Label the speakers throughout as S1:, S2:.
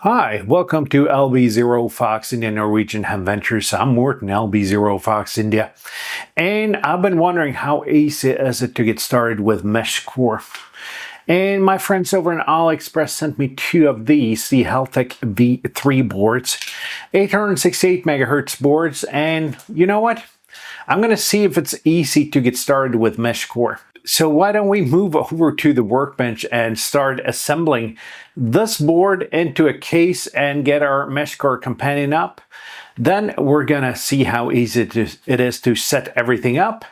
S1: Hi, welcome to LB0 Fox India Norwegian Adventures. I'm Morten, LB0 Fox India, and I've been wondering how easy is it to get started with Meshcore. And my friends over in AliExpress sent me two of these, the Heltec V3 boards, 868 megahertz boards, and you know what? I'm going to see if it's easy to get started with Meshcore. So why don't we move over to the workbench and start assembling this board into a case and get our Meshcore companion up. Then we're gonna see how easy it is to set everything up.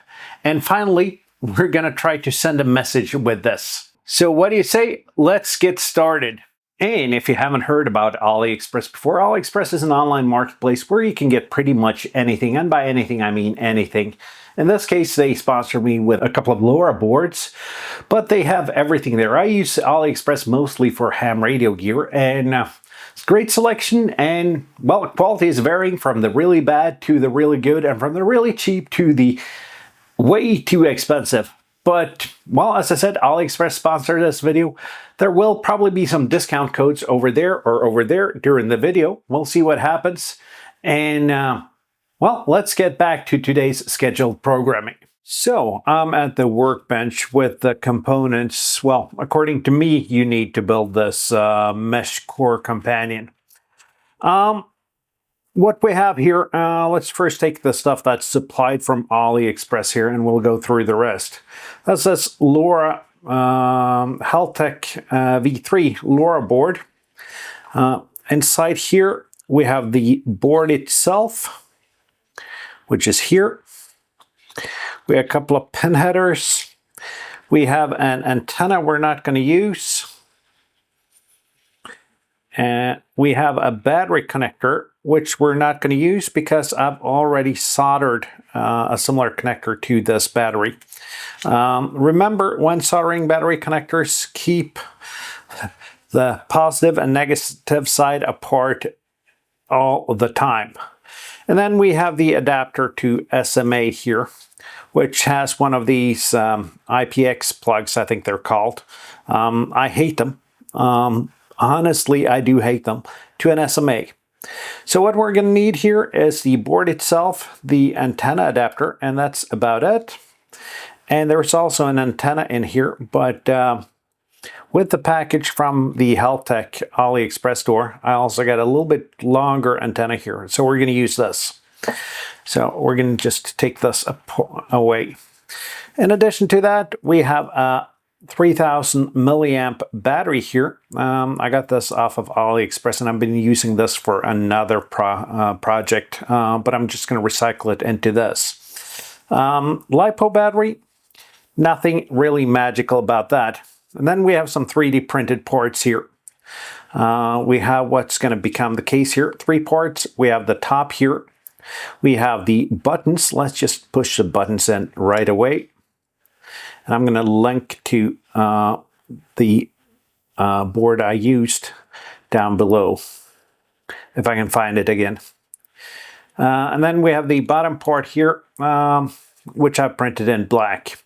S1: And finally, we're gonna try to send a message with this. So what do you say? Let's get started. And if you haven't heard about AliExpress before, AliExpress is an online marketplace where you can get pretty much anything. And by anything, I mean anything. In this case, they sponsor me with a couple of LoRa boards, but they have everything there. I use AliExpress mostly for ham radio gear, and it's a great selection. And, well, the quality is varying from the really bad to the really good, and from the really cheap to the way too expensive. But, well, as I said, AliExpress sponsored this video. There will probably be some discount codes over there or over there during the video. We'll see what happens. And, well, let's get back to today's scheduled programming. So, I'm at the workbench with the components. Well, according to me, you need to build this Meshcore companion. What we have here, let's first take the stuff that's supplied from AliExpress here, and we'll go through the rest. That's this LoRa Heltec V3 LoRa board. Inside here, we have the board itself, which is here. We have a couple of pin headers. We have an antenna we're not going to use. And we have a battery connector, which we're not going to use because I've already soldered a similar connector to this battery. Remember, when soldering battery connectors, keep the positive and negative side apart all the time. And then we have the adapter to SMA here, which has one of these IPX plugs, I think they're called. I hate them. Honestly, I do hate them, to an SMA. So what we're going to need here is the board itself, the antenna adapter, and that's about it. And there's also an antenna in here, but with the package from the Heltec AliExpress store, I also got a little bit longer antenna here. So we're going to use this. So we're going to just take this away. In addition to that, we have a 3000 milliamp battery here. I got this off of AliExpress, and I've been using this for another project, but I'm just going to recycle it into this. LiPo battery, nothing really magical about that. And then we have some 3D printed ports here. We have what's going to become the case here, 3 ports. We have the top here. We have the buttons. Let's just push the buttons in right away. And I'm going to link to the board I used down below, if I can find it again. And then we have the bottom part here, which I printed in black.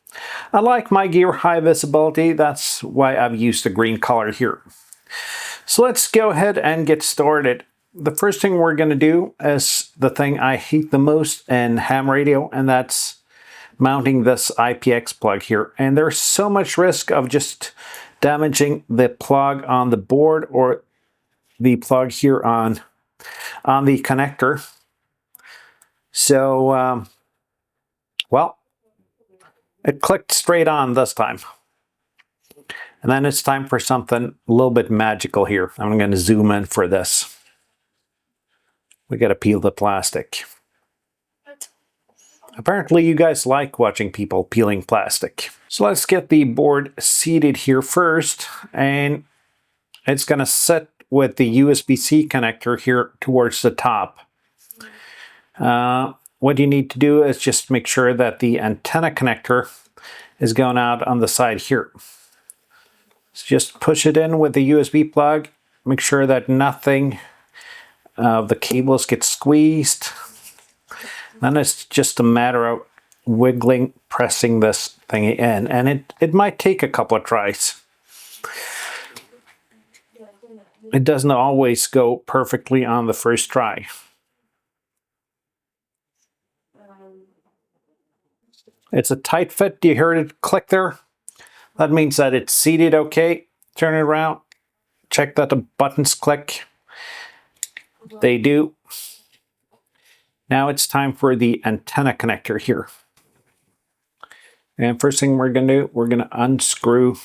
S1: I like my gear high visibility. That's why I've used the green color here. So let's go ahead and get started. The first thing we're going to do is the thing I hate the most in ham radio, and that's mounting this IPX plug here. And there's so much risk of just damaging the plug on the board or the plug here on the connector. So, well, it clicked straight on this time. And then it's time for something a little bit magical here. I'm going to zoom in for this. We got to peel the plastic. Apparently you guys like watching people peeling plastic. So let's get the board seated here first, and it's going to sit with the USB-C connector here towards the top. What you need to do is just make sure that the antenna connector is going out on the side here. So just push it in with the USB plug. Make sure that nothing of the cables get squeezed. Then it's just a matter of wiggling, pressing this thing in, and it might take a couple of tries. it doesn't always go perfectly on the first try. It's a tight fit. Do you hear it click there? That means that it's seated okay. Turn it around. Check that the buttons click. They do. Now it's time for the antenna connector here. And first thing we're going to do, we're going to unscrew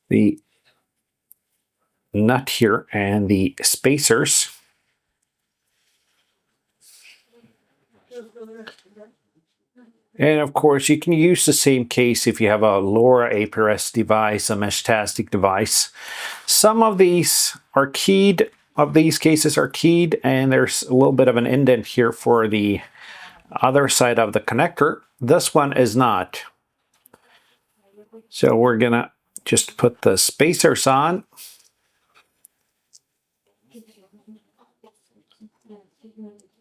S1: the nut here and the spacers. And of course, you can use the same case if you have a LoRa APRS device, a Meshtastic device. Some of these are keyed, these cases are keyed, and there's a little bit of an indent here for the other side of the connector. This one is not. So we're gonna just put the spacers on.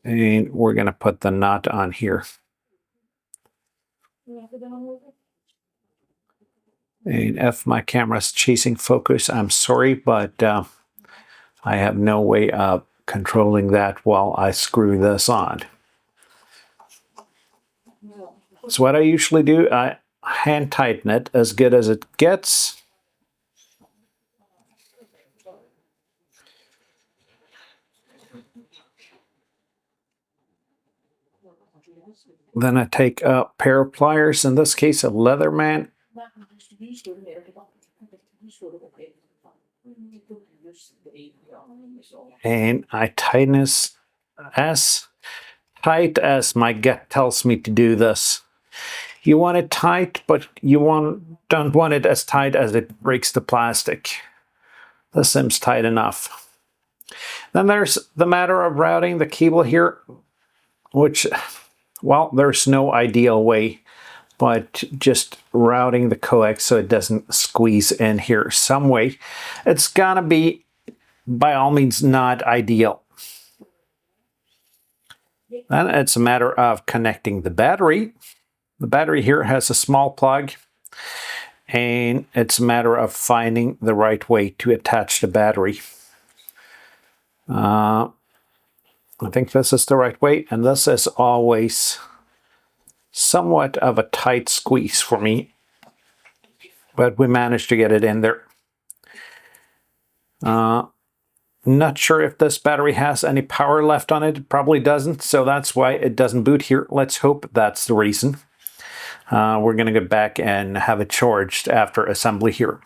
S1: And we're gonna put the nut on here. And if my camera's chasing focus, I'm sorry, but I have no way of controlling that while I screw this on. So what I usually do, I hand tighten it as good as it gets. Then I take a pair of pliers, in this case a Leatherman. And I tighten this as tight as my gut tells me to do this. You want it tight, but you don't want it as tight as it breaks the plastic. This seems tight enough. Then there's the matter of routing the cable here, which, well, there's no ideal way, but just routing the coax so it doesn't squeeze in here some way. It's gonna be, by all means, not ideal. Then it's a matter of connecting the battery. The battery here has a small plug, and it's a matter of finding the right way to attach the battery. I think this is the right way, and this is always somewhat of a tight squeeze for me, but we managed to get it in there. Not sure if this battery has any power left on it. It probably doesn't, so that's why it doesn't boot here. Let's hope that's the reason. We're going to get back and have it charged after assembly here.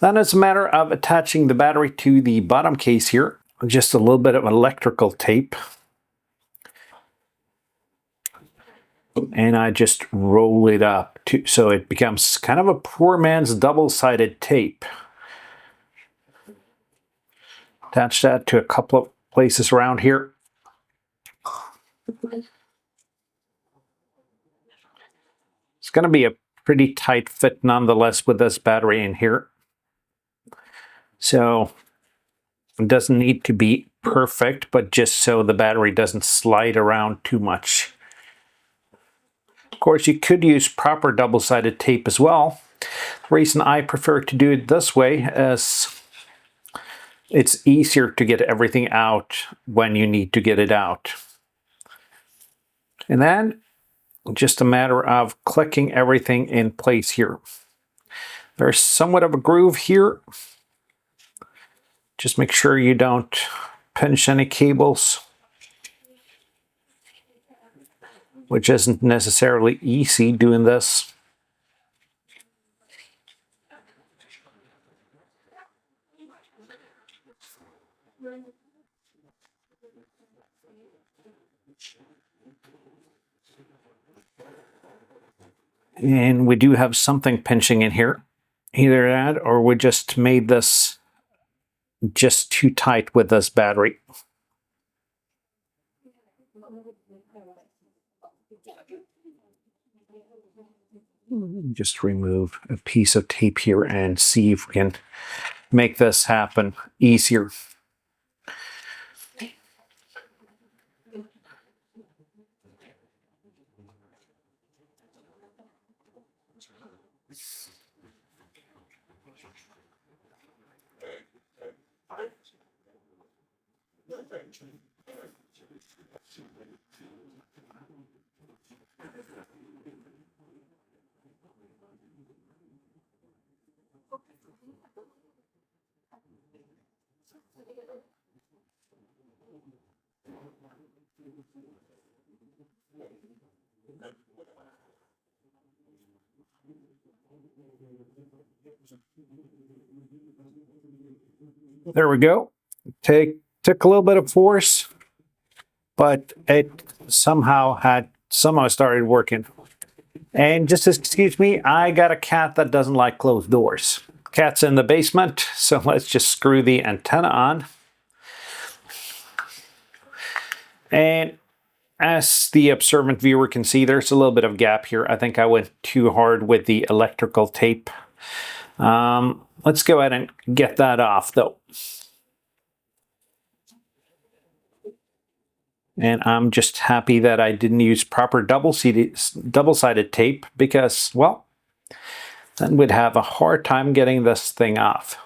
S1: Then it's a matter of attaching the battery to the bottom case here. Just a little bit of electrical tape. And I just roll it up so it becomes kind of a poor man's double-sided tape. Attach that to a couple of places around here. It's going to be a pretty tight fit nonetheless with this battery in here. So it doesn't need to be perfect, but just so the battery doesn't slide around too much. Of course, you could use proper double-sided tape as well. The reason I prefer to do it this way is it's easier to get everything out when you need to get it out. And then just a matter of clicking everything in place here. There's somewhat of a groove here. Just make sure you don't pinch any cables, which isn't necessarily easy doing this. And we do have something pinching in here. Either that or we just made this just too tight with this battery. Just remove a piece of tape here and see if we can make this happen easier. There we go. Took a little bit of force, but it somehow started working. And just excuse me, I got a cat that doesn't like closed doors. Cat's in the basement, so let's just screw the antenna on. And as the observant viewer can see, there's a little bit of gap here. I think I went too hard with the electrical tape. Let's go ahead and get that off though. And I'm just happy that I didn't use proper double-sided tape because, well, then we'd have a hard time getting this thing off.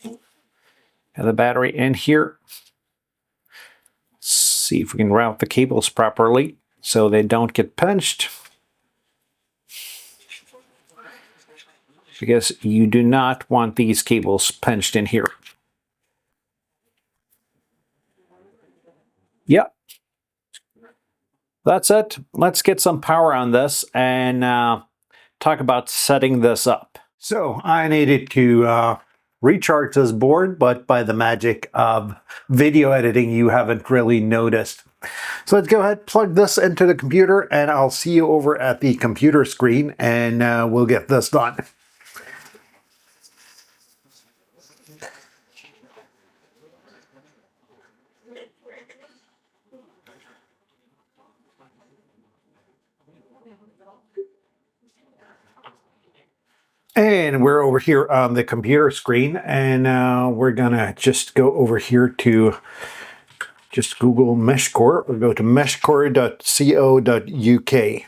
S1: Got the battery in here. Let's see if we can route the cables properly so they don't get pinched. Because you do not want these cables pinched in here. Yep. That's it. Let's get some power on this and talk about setting this up. So I needed to recharge this board, but by the magic of video editing, you haven't really noticed. So let's go ahead, plug this into the computer, and I'll see you over at the computer screen, and we'll get this done. And we're over here on the computer screen, and we're gonna just go over here to just Google Meshcore or go to meshcore.co.uk.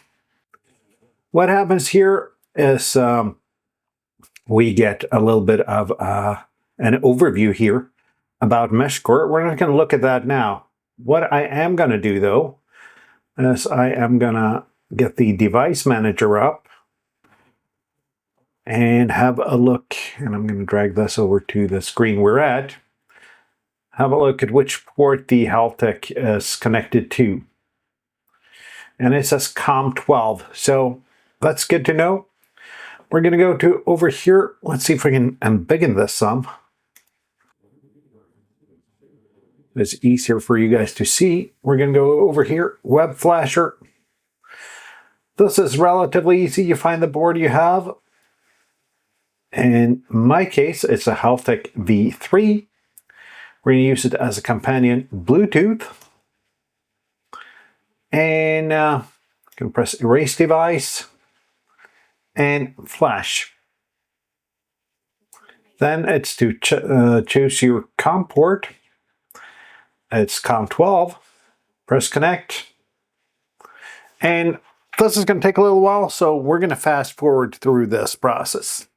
S1: What happens here is we get a little bit of an overview here about Meshcore. We're not going to look at that now. What I am going to do though is I am going to get the device manager up and have a look, and I'm going to drag this over to the screen we're at. Have a look at which port the Haltech is connected to. And it says COM12, so that's good to know. We're going to go to over here. Let's see if we can embiggen this some. It's easier for you guys to see. We're going to go over here, Web Flasher. This is relatively easy. You find the board you have. In my case, it's a Haltech V3. We're going to use it as a companion Bluetooth. And you can press Erase Device and Flash. Then it's to choose your COM port. It's COM12. Press Connect. And this is going to take a little while, so we're going to fast forward through this process.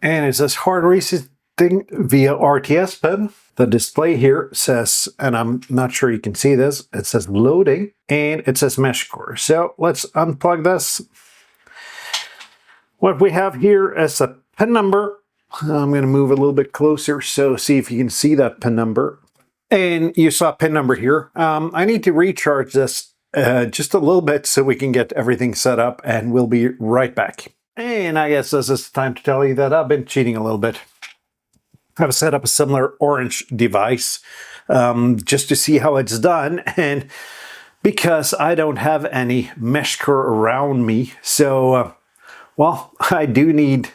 S1: And it says hard resetting via RTS pin. The display here says, and I'm not sure you can see this, it says loading and it says Meshcore. So let's unplug this. What we have here is a pin number. I'm going to move a little bit closer so see if you can see that pin number. And you saw pin number here. I need to recharge this just a little bit so we can get everything set up, and we'll be right back. And I guess this is time to tell you that I've been cheating a little bit. I've set up a similar orange device just to see how it's done, and because I don't have any Meshcore around me, so well, I do need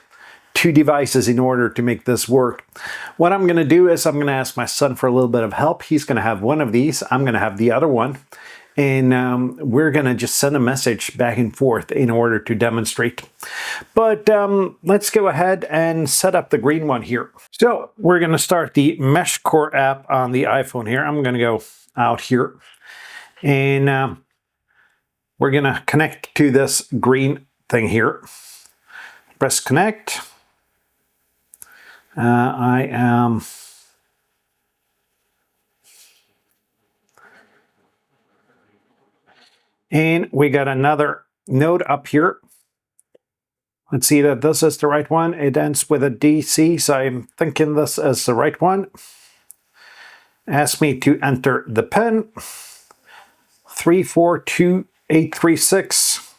S1: two devices in order to make this work. What I'm going to do is I'm going to ask my son for a little bit of help. He's going to have one of these. I'm going to have the other one. And we're going to just send a message back and forth in order to demonstrate. But let's go ahead and set up the green one here. So we're going to start the Meshcore app on the iPhone here. I'm going to go out here. And we're going to connect to this green thing here. Press connect. I am and we got another node up here. Let's see that this is the right one. It ends with a DC, so I'm thinking this is the right one. Ask me to enter the pin. 342836.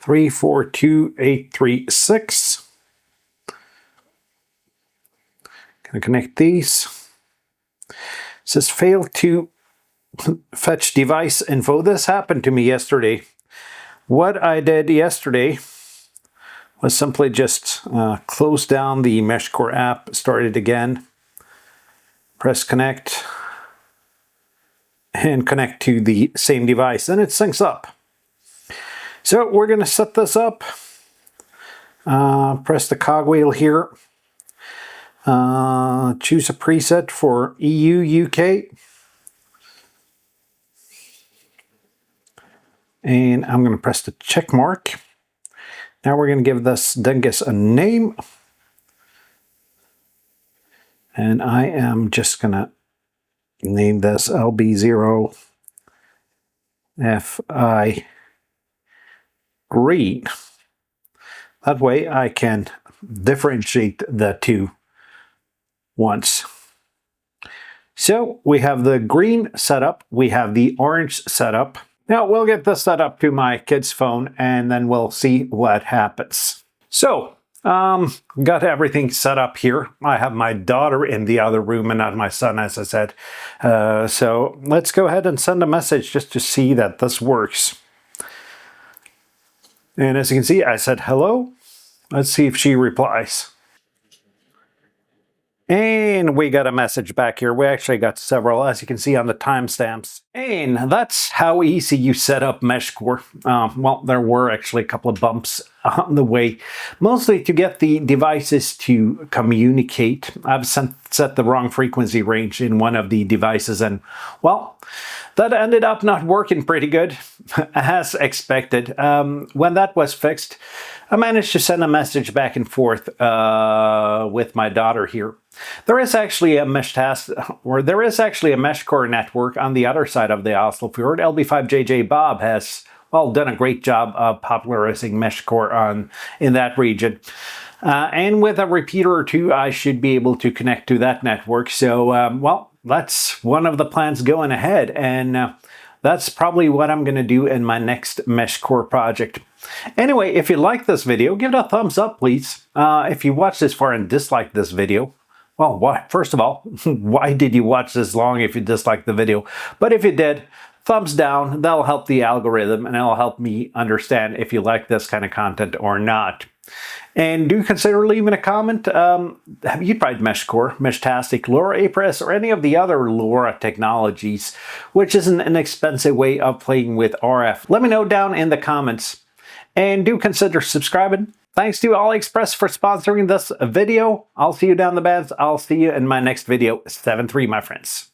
S1: 342836. Gonna connect these. It says fail to fetch device info. This happened to me yesterday. What I did yesterday was simply just close down the Meshcore app, start it again, press connect, and connect to the same device, and it syncs up. So we're going to set this up. Press the cogwheel here. Choose a preset for EU, UK. And I'm going to press the check mark. Now we're going to give this dingus a name. And I am just going to name this LB0FI green. That way I can differentiate the two once. So we have the green setup, we have the orange setup. Now we'll get this set up to my kid's phone and then we'll see what happens. So, got everything set up here. I have my daughter in the other room and not my son, as I said. So let's go ahead and send a message just to see that this works. And as you can see, I said hello. Let's see if she replies. And we got a message back here. We actually got several, as you can see on the timestamps. And that's how easy you set up Meshcore. Well, there were actually a couple of bumps on the way, mostly to get the devices to communicate. I've set the wrong frequency range in one of the devices, and well, that ended up not working pretty good, as expected. When that was fixed, I managed to send a message back and forth with my daughter here. There is actually a Meshcore network on the other side of the Oslo Fjord. LB5JJ Bob has, well, done a great job of popularizing Meshcore in that region. And with a repeater or two, I should be able to connect to that network. So, well, that's one of the plans going ahead. And that's probably what I'm going to do in my next Meshcore project. Anyway, if you like this video, give it a thumbs up, please. If you watched this far and disliked this video, well, why? First of all, why did you watch this long if you disliked the video? But if you did, thumbs down. That'll help the algorithm and it'll help me understand if you like this kind of content or not. And do consider leaving a comment. Have you tried Meshcore, Meshtastic, LoRa, APRS, or any of the other LoRa technologies, which is an inexpensive way of playing with RF? Let me know down in the comments. And do consider subscribing. Thanks to AliExpress for sponsoring this video. I'll see you down the bands. I'll see you in my next video. 7-3, my friends.